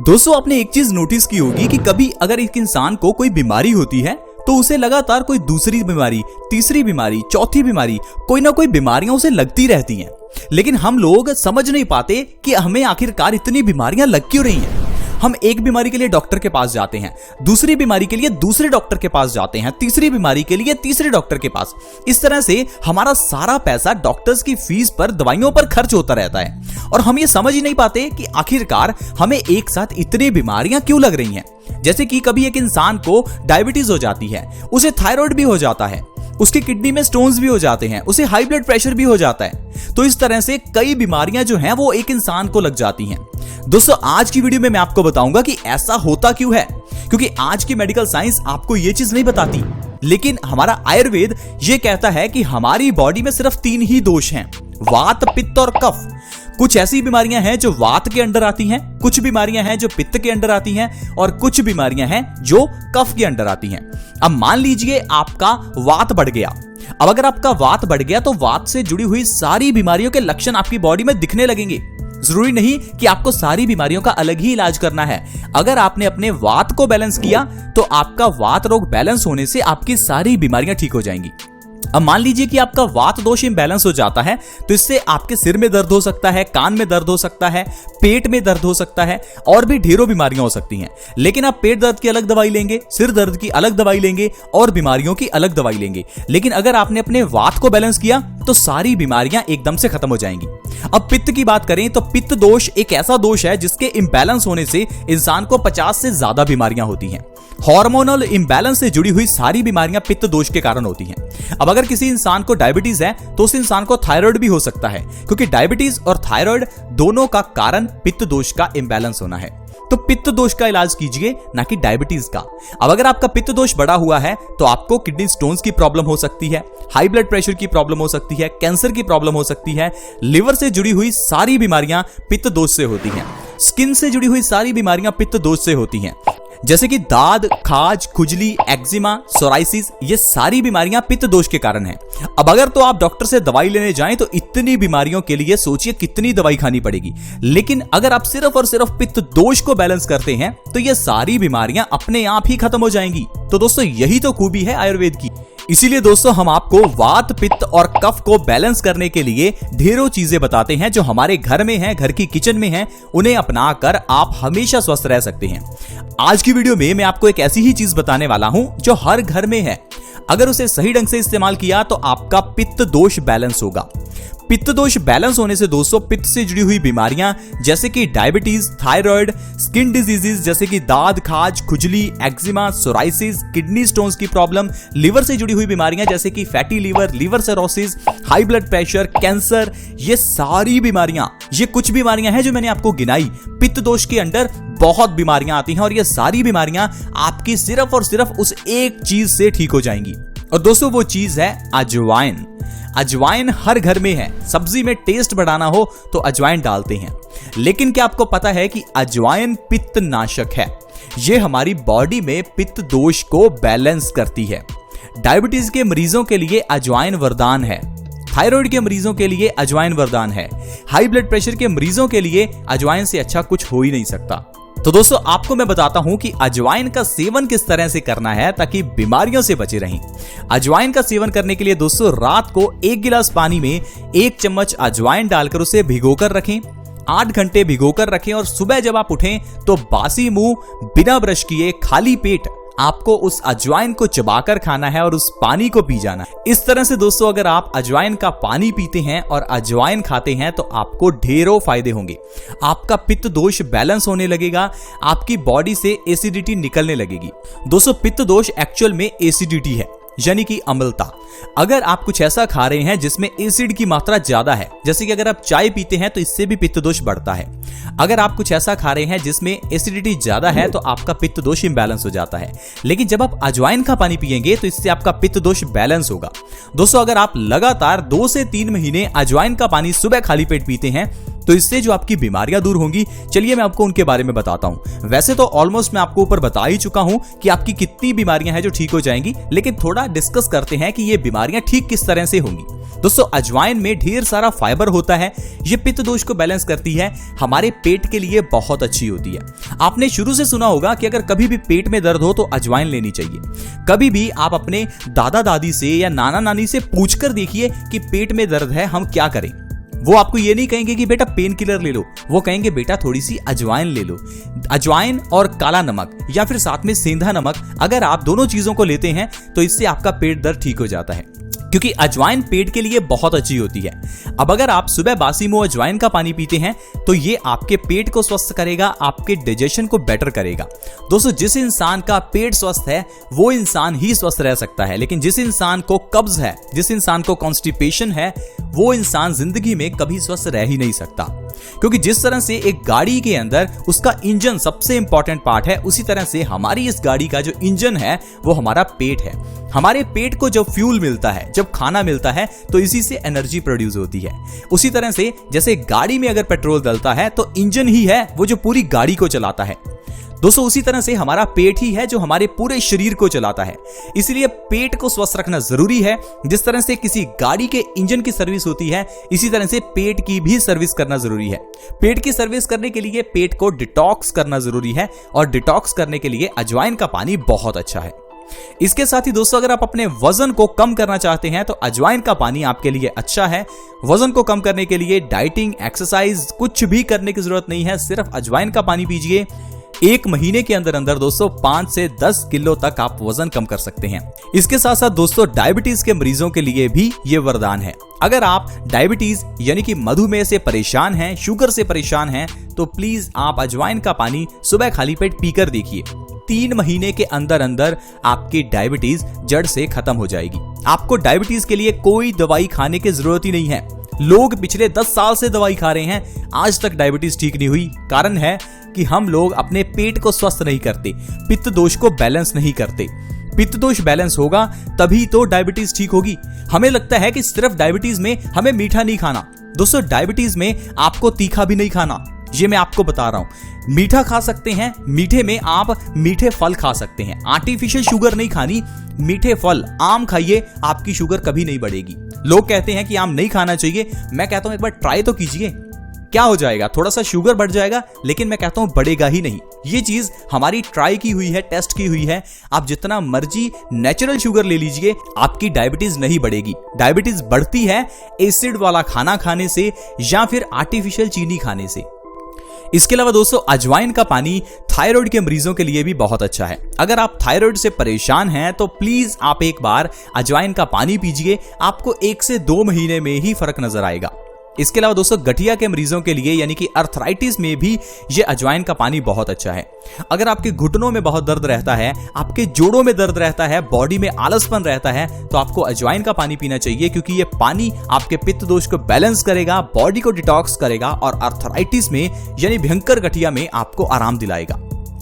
दोस्तों आपने एक चीज नोटिस की होगी कि कभी अगर एक इंसान को कोई बीमारी होती है तो उसे लगातार कोई दूसरी बीमारी, तीसरी बीमारी, चौथी बीमारी, कोई ना कोई बीमारियां उसे लगती रहती हैं। लेकिन हम लोग समझ नहीं पाते कि हमें आखिरकार इतनी बीमारियां लग क्यों रही हैं। हम एक बीमारी के लिए डॉक्टर के पास जाते हैं, दूसरी बीमारी के लिए दूसरे डॉक्टर के पास जाते हैं, तीसरी बीमारी के लिए तीसरे डॉक्टर के पास। इस तरह से हमारा सारा पैसा डॉक्टर्स की फीस पर, दवाइयों पर खर्च होता रहता है और हम ये समझ ही नहीं पाते कि आखिरकार हमें एक साथ इतनी बीमारियां क्यों लग रही हैं। जैसे कि कभी एक इंसान को डायबिटीज हो जाती है, उसे थायराइड भी हो जाता है, उसकी किडनी में स्टोन्स भी हो जाते हैं, उसे हाई ब्लड प्रेशर भी हो जाता है। तो इस तरह से कई बीमारियां जो हैं वो एक इंसान को लग जाती हैं। दोस्तों आज की वीडियो में मैं आपको बताऊंगा कि ऐसा होता क्यों है, क्योंकि आज की मेडिकल साइंस आपको ये चीज नहीं बताती, लेकिन हमारा आयुर्वेद ये कहता है कि हमारी बॉडी में सिर्फ 3 ही दोष हैं, वात, पित्त और कफ। कुछ ऐसी बीमारियां हैं जो वात के अंडर आती हैं, कुछ बीमारियां हैं जो पित्त के अंडर आती हैं और कुछ बीमारियां हैं जो कफ के अंडर आती हैं। अब मान लीजिए आपका वात बढ़ गया। अब अगर आपका वात बढ़ गया तो वात से जुड़ी हुई सारी बीमारियों के लक्षण आपकी बॉडी में दिखने लगेंगे। जरूरी नहीं कि आपको सारी बीमारियों का अलग ही इलाज करना है। अगर आपने अपने वात को बैलेंस किया तो आपका वात रोग बैलेंस होने से आपकी सारी बीमारियां ठीक हो जाएंगी। अब मान लीजिए कि आपका वात दोष इम्बैलेंस हो जाता है तो इससे आपके सिर में दर्द हो सकता है, कान में दर्द हो सकता है, पेट में दर्द हो सकता है और भी ढेरों बीमारियां हो सकती हैं। लेकिन आप पेट दर्द की अलग दवाई लेंगे, सिर दर्द की अलग दवाई लेंगे और बीमारियों की अलग दवाई लेंगे। लेकिन अगर आपने अपने वात को बैलेंस किया तो सारी बीमारियां एकदम से खत्म हो जाएंगी। अब पित्त की बात करें तो पित्त दोष एक ऐसा दोष है जिसके इम्बैलेंस होने से इंसान को 50 से ज्यादा बीमारियां होती हैं। हार्मोनल इम्बैलेंस से जुड़ी हुई सारी बीमारियां पित्त दोष के कारण होती हैं। अब अगर किसी इंसान को डायबिटीज है तो उस इंसान को थायराइड भी हो सकता है, क्योंकि डायबिटीज और थायराइड दोनों का कारण पित्त दोष का इम्बैलेंस होना है। तो पित्त दोष का इलाज कीजिए, ना कि डायबिटीज का। अब अगर आपका पित्त दोष बढ़ा हुआ है तो आपको किडनी स्टोन्स की प्रॉब्लम हो सकती है, हाई ब्लड प्रेशर की प्रॉब्लम हो सकती है, कैंसर की प्रॉब्लम हो सकती है, लिवर से जुड़ी हुई सारी बीमारियां पित्त दोष से होती हैं, स्किन से जुड़ी हुई सारी बीमारियां पित्त दोष से होती हैं, जैसे कि दाद, खाज, खुजली, एक्जिमा, सोराइसिस, ये सारी बीमारियां पित्त दोष के कारण हैं। अब अगर तो आप डॉक्टर से दवाई लेने जाएं तो इतनी बीमारियों के लिए सोचिए कितनी दवाई खानी पड़ेगी। लेकिन अगर आप सिर्फ और सिर्फ पित्त दोष को बैलेंस करते हैं तो ये सारी बीमारियां अपने आप ही खत्म हो जाएंगी। तो दोस्तों यही तो खूबी है आयुर्वेद की। इसीलिए दोस्तों हम आपको वात, पित्त और कफ को बैलेंस करने के लिए ढेरों चीजें बताते हैं जो हमारे घर में हैं, घर की किचन में हैं। उन्हें अपनाकर आप हमेशा स्वस्थ रह सकते हैं। आज की वीडियो में मैं आपको एक ऐसी ही चीज बताने वाला हूं जो हर घर में है। अगर उसे सही ढंग से इस्तेमाल किया तो आपका पित्त दोष बैलेंस होगा। पित्त दोष बैलेंस होने से दोस्तों पित्त से जुड़ी हुई बीमारियां जैसे कि डायबिटीज, थायराइड, स्किन डिजीजेस जैसे कि दाद, खाज, खुजली, एक्जिमा, सोराइसिस, किडनी स्टोन्स की प्रॉब्लम, लिवर से जुड़ी हुई बीमारियां जैसे कि fatty liver, liver cirrhosis, high blood pressure, cancer, ये सारी बीमारियां, ये कुछ बीमारियां हैं जो मैंने आपको गिनाई। पित्त दोष के अंडर बहुत बीमारियां आती हैं और ये सारी बीमारियां आपकी सिर्फ और सिर्फ उस एक चीज से ठीक हो जाएंगी। और दोस्तों वो चीज है अजवाइन। अजवाइन हर घर में है। सब्जी में टेस्ट बढ़ाना हो तो अजवाइन डालते हैं। लेकिन क्या आपको पता है कि अजवाइन पित्त नाशक है? ये हमारी बॉडी में पित्त दोष को बैलेंस करती है। डायबिटीज के मरीजों के लिए अजवाइन वरदान है, थायराइड के मरीजों के लिए अजवाइन वरदान है, हाई ब्लड प्रेशर के मरीजों के लिए अजवाइन से अच्छा कुछ हो ही नहीं सकता। तो दोस्तों आपको मैं बताता हूं कि अजवाइन का सेवन किस तरह से करना है ताकि बीमारियों से बचे रहें। अजवाइन का सेवन करने के लिए दोस्तों रात को 1 गिलास पानी में 1 चम्मच अजवाइन डालकर उसे भिगोकर रखें, 8 घंटे भिगोकर रखें और सुबह जब आप उठें तो बासी मुंह, बिना ब्रश किए, खाली पेट आपको उस अजवाइन को चबाकर खाना है और उस पानी को पी जाना है। इस तरह से दोस्तों अगर आप अजवाइन का पानी पीते हैं और अजवाइन खाते हैं तो आपको ढेरों फायदे होंगे। आपका पित्त दोष बैलेंस होने लगेगा, आपकी बॉडी से एसिडिटी निकलने लगेगी। दोस्तों पित्त दोष एक्चुअल में एसिडिटी है, यानी कि अम्लता। अगर आप कुछ ऐसा खा रहे हैं जिसमें एसिड की मात्रा ज्यादा है, जैसे कि अगर आप चाय पीते हैं तो इससे भी पित्त दोष बढ़ता है। अगर आप कुछ ऐसा खा रहे हैं जिसमें एसिडिटी ज्यादा है तो आपका पित्त दोष इम्बैलेंस हो जाता है। लेकिन जब आप अजवाइन का पानी पिएंगे तो इससे आपका पित्त दोष बैलेंस होगा। दोस्तों अगर आप लगातार 2 से 3 महीने अजवाइन का पानी सुबह खाली पेट पीते हैं तो इससे जो आपकी बीमारियां दूर होंगी, चलिए मैं आपको उनके बारे में बताता हूं। वैसे तो ऑलमोस्ट मैं आपको ऊपर बता ही चुका हूं कि आपकी कितनी बीमारियां हैं जो ठीक हो जाएंगी, लेकिन थोड़ा डिस्कस करते हैं कि ये बीमारियां ठीक किस तरह से होंगी। दोस्तों, अजवाइन में ढेर सारा फाइबर होता है, ये पित्त दोष को बैलेंस करती है, हमारे पेट के लिए बहुत अच्छी होती है। आपने शुरू से सुना होगा कि अगर कभी भी पेट में दर्द हो तो अजवाइन लेनी चाहिए। कभी भी आप अपने दादा दादी से या नाना नानी से पूछकर देखिए कि पेट में दर्द है, हम क्या करें। वो आपको ये नहीं कहेंगे कि बेटा पेन किलर ले लो, वो कहेंगे बेटा थोड़ी सी अजवाइन ले लो। अजवाइन और काला नमक या फिर साथ में सेंधा नमक, अगर आप दोनों चीजों को लेते हैं तो इससे आपका पेट दर्द ठीक हो जाता है, क्योंकि अजवाइन पेट के लिए बहुत अच्छी होती है। अब अगर आप सुबह बासी मुंह अजवाइन का पानी पीते हैं तो ये आपके पेट को स्वस्थ करेगा, आपके डाइजेशन को बेटर करेगा। दोस्तों, जिस इंसान का पेट स्वस्थ है वो इंसान ही स्वस्थ रह सकता है, लेकिन जिस इंसान को कब्ज है, जिस इंसान को कॉन्स्टिपेशन है, वो इंसान जिंदगी में कभी स्वस्थ रह ही नहीं सकता। क्योंकि जिस तरह से एक गाड़ी के अंदर उसका इंजन सबसे इंपॉर्टेंट पार्ट है, उसी तरह से हमारी इस गाड़ी का जो इंजन है वो हमारा पेट है। हमारे पेट को जब फ्यूल मिलता है, जब खाना मिलता है, तो इसी से एनर्जी प्रोड्यूस होती है। उसी तरह से जैसे गाड़ी में अगर पेट्रोल डलता है तो इंजन ही है वो जो पूरी गाड़ी को चलाता है। दोस्तों, उसी तरह से हमारा पेट ही है जो हमारे पूरे शरीर को चलाता है। इसलिए पेट को स्वस्थ रखना जरूरी है। जिस तरह से किसी गाड़ी के इंजन की सर्विस होती है, इसी तरह से पेट की भी सर्विस करना जरूरी है। पेट की सर्विस करने के लिए पेट को डिटॉक्स करना जरूरी है, और डिटॉक्स करने के लिए अजवाइन का पानी बहुत अच्छा है। इसके साथ ही दोस्तों, अगर आप अपने वजन को कम करना चाहते हैं तो अजवाइन का पानी आपके लिए अच्छा है। वजन को कम करने के लिए डाइटिंग, एक्सरसाइज कुछ भी करने की जरूरत नहीं है, सिर्फ अजवाइन का पानी पीजिए। 1 महीने के अंदर अंदर दोस्तों 5 से 10 किलो तक आप वजन कम कर सकते हैं। इसके साथ साथ दोस्तों, डायबिटीज के मरीजों के लिए भी ये वरदान है। अगर आप डायबिटीज यानी कि मधुमेह से परेशान हैं, शुगर से परेशान हैं, तो प्लीज आप अजवाइन का पानी सुबह खाली पेट पीकर देखिए। 3 महीने के अंदर अंदर आपकी डायबिटीज जड़ से खत्म हो जाएगी। आपको डायबिटीज के लिए कोई दवाई खाने की जरूरत ही नहीं है। लोग पिछले 10 साल से दवाई खा रहे हैं, आज तक डायबिटीज ठीक नहीं हुई। कारण है कि हम लोग अपने पेट को स्वस्थ नहीं करते, पित्त दोष को बैलेंस नहीं करते। पित्त दोष बैलेंस होगा तभी तो डायबिटीज ठीक होगी। हमें लगता है कि सिर्फ डायबिटीज में हमें मीठा नहीं खाना। दोस्तों, डायबिटीज में आपको तीखा भी नहीं खाना, ये मैं आपको बता रहा हूं। मीठा खा सकते हैं, मीठे में आप मीठे फल खा सकते हैं। आर्टिफिशियल शुगर नहीं खानी, मीठे फल, आम खाइए, आपकी शुगर कभी नहीं बढ़ेगी। लोग कहते हैं कि आम नहीं खाना चाहिए, मैं कहता हूं एक बार ट्राई तो कीजिए, क्या हो जाएगा, थोड़ा सा शुगर बढ़ जाएगा, लेकिन मैं कहता हूं बढ़ेगा ही नहीं। ये चीज हमारी ट्राई की हुई है, टेस्ट की हुई है। आप जितना मर्जी नेचुरल शुगर ले लीजिए, आपकी डायबिटीज नहीं बढ़ेगी। डायबिटीज बढ़ती है एसिड वाला खाना खाने से या फिर आर्टिफिशियल चीनी खाने से। इसके अलावा दोस्तों, अजवाइन का पानी थायराइड के मरीजों के लिए भी बहुत अच्छा है। अगर आप थायराइड से परेशान हैं तो प्लीज आप एक बार अजवाइन का पानी पीजिए, आपको 1 से 2 महीने में ही फर्क नजर आएगा। इसके अलावा दोस्तों, गठिया के मरीजों के लिए यानी कि अर्थराइटिस में भी ये अजवाइन का पानी बहुत अच्छा है। अगर आपके घुटनों में बहुत दर्द रहता है, आपके जोड़ों में दर्द रहता है, बॉडी में आलसपन रहता है, तो आपको अजवाइन का पानी पीना चाहिए, क्योंकि ये पानी आपके पित्त दोष को बैलेंस करेगा, बॉडी को डिटॉक्स करेगा और अर्थराइटिस में यानी भयंकर गठिया में आपको आराम दिलाएगा।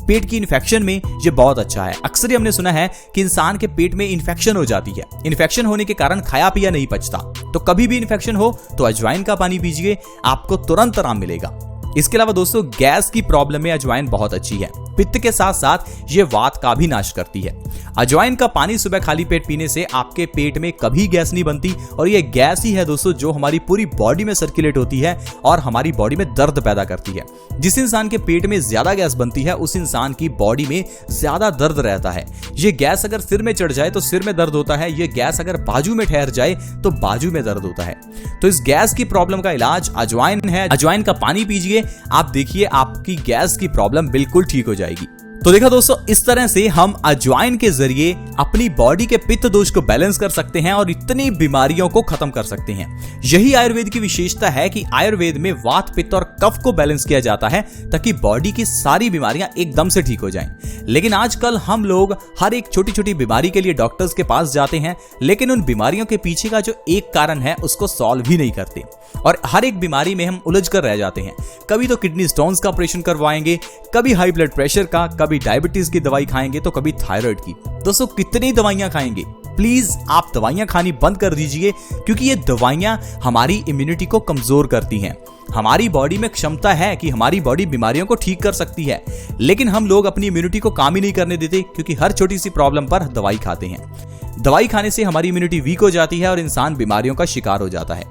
पेट की इन्फेक्शन में ये बहुत अच्छा है। अक्सर ही हमने सुना है कि इंसान के पेट में इन्फेक्शन हो जाती है। इन्फेक्शन होने के कारण खाया पिया नहीं पचता, तो कभी भी इन्फेक्शन हो तो अजवाइन का पानी पीजिए, आपको तुरंत आराम मिलेगा। इसके अलावा दोस्तों, गैस की प्रॉब्लम में अजवाइन बहुत अच्छी है। पित्त के साथ साथ ये वात का भी नाश करती है। अजवाइन का पानी सुबह खाली पेट पीने से आपके पेट में कभी गैस नहीं बनती, और ये गैस ही है दोस्तों जो हमारी पूरी बॉडी में सर्कुलेट होती है और हमारी बॉडी में दर्द पैदा करती है। जिस इंसान के पेट में ज्यादा गैस बनती है उस इंसान की बॉडी में ज्यादा दर्द रहता है। ये गैस अगर सिर में चढ़ जाए तो सिर में दर्द होता है, ये गैस अगर बाजू में ठहर जाए तो बाजू में दर्द होता है। तो इस गैस की प्रॉब्लम का इलाज अजवाइन है। अजवाइन का पानी पीजिए, आप देखिए आपकी गैस की प्रॉब्लम बिल्कुल ठीक हो जाएगी। तो देखा दोस्तों, इस तरह से हम अजवाइन के जरिए अपनी बॉडी के पित्त दोष को बैलेंस कर सकते हैं और इतनी बीमारियों को खत्म कर सकते हैं। यही आयुर्वेद की विशेषता है कि आयुर्वेद में वात, पित्त और कफ को बैलेंस किया जाता है ताकि बॉडी की सारी बीमारियां एकदम से ठीक हो जाएं। लेकिन आजकल हम लोग हर एक छोटी छोटी बीमारी के लिए डॉक्टर्स के पास जाते हैं, लेकिन उन बीमारियों के पीछे का जो एक कारण है उसको सॉल्व ही नहीं करते और हर एक बीमारी में हम उलझ कर रह जाते हैं। कभी तो किडनी स्टोन्स का ऑपरेशन करवाएंगे, कभी हाई ब्लड प्रेशर का, कभी डायबिटीज की दवाई खाएंगे तो कभी थायराइड की। दोस्तों कितनी दवाइयां खाएंगे? प्लीज आप दवाइयां खानी बंद कर दीजिए, क्योंकि ये दवाइयां हमारी इम्यूनिटी को कमजोर करती हैं। हमारी बॉडी में क्षमता है कि हमारी बॉडी बीमारियों को ठीक कर सकती है, लेकिन हम लोग अपनी इम्यूनिटी को काम ही नहीं करने देते, क्योंकि हर छोटी सी प्रॉब्लम पर दवाई खाते हैं। दवाई खाने से हमारी इम्यूनिटी वीक हो जाती है और इंसान बीमारियों का शिकार हो जाता है।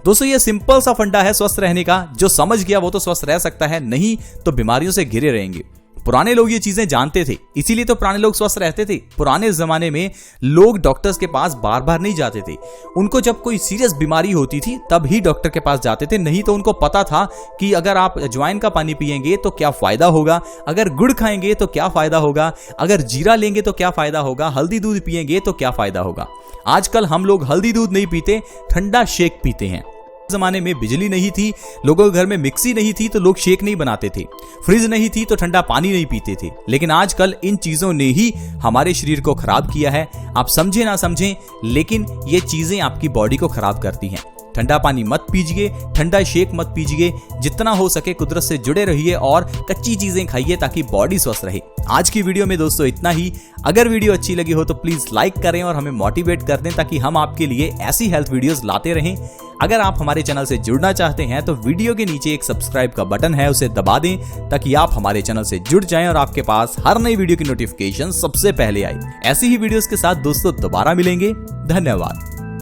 दोस्तों ये सिंपल सा फंडा है स्वस्थ रहने का। जो समझ गया वो तो स्वस्थ रह सकता है, नहीं तो बीमारियों से घिरे रहेंगे। पुराने लोग ये चीजें जानते थे, इसीलिए तो पुराने लोग स्वस्थ रहते थे। पुराने जमाने में लोग डॉक्टर्स के पास बार बार नहीं जाते थे। उनको जब कोई सीरियस बीमारी होती थी तब ही डॉक्टर के पास जाते थे, नहीं तो उनको पता था कि अगर आप अजवाइन का पानी पिएंगे तो क्या फायदा होगा, अगर गुड़ खाएंगे तो क्या फायदा होगा, अगर जीरा लेंगे तो क्या फायदा होगा, हल्दी दूध पिएंगे तो क्या फायदा होगा। आजकल हम लोग हल्दी दूध नहीं पीते, ठंडा शेक पीते हैं। जमाने में बिजली नहीं थी, लोगों के घर में मिक्सी नहीं थी तो लोग शेक नहीं बनाते थे, फ्रिज नहीं थी तो ठंडा पानी नहीं पीते थे। लेकिन आजकल इन चीजों ने ही हमारे शरीर को खराब किया है। आप समझे ना समझें, लेकिन ये चीजें आपकी बॉडी को खराब करती हैं। ठंडा पानी मत पीजिए, ठंडा शेक मत पीजिए। जितना हो सके कुदरत से जुड़े रहिए और कच्ची चीजें खाइए ताकि बॉडी स्वस्थ रहे। आज की वीडियो में दोस्तों इतना ही। अगर वीडियो अच्छी लगी हो तो प्लीज लाइक करें और हमें मोटिवेट कर दें, ताकि हम आपके लिए ऐसी हेल्थ वीडियोस लाते रहें। अगर आप हमारे चैनल से जुड़ना चाहते हैं तो वीडियो के नीचे एक सब्सक्राइब का बटन है, उसे दबा दें ताकि आप हमारे चैनल से जुड़ जाएं और आपके पास हर नई वीडियो की नोटिफिकेशन सबसे पहले आए। ऐसी ही वीडियोस के साथ दोस्तों दोबारा मिलेंगे। धन्यवाद।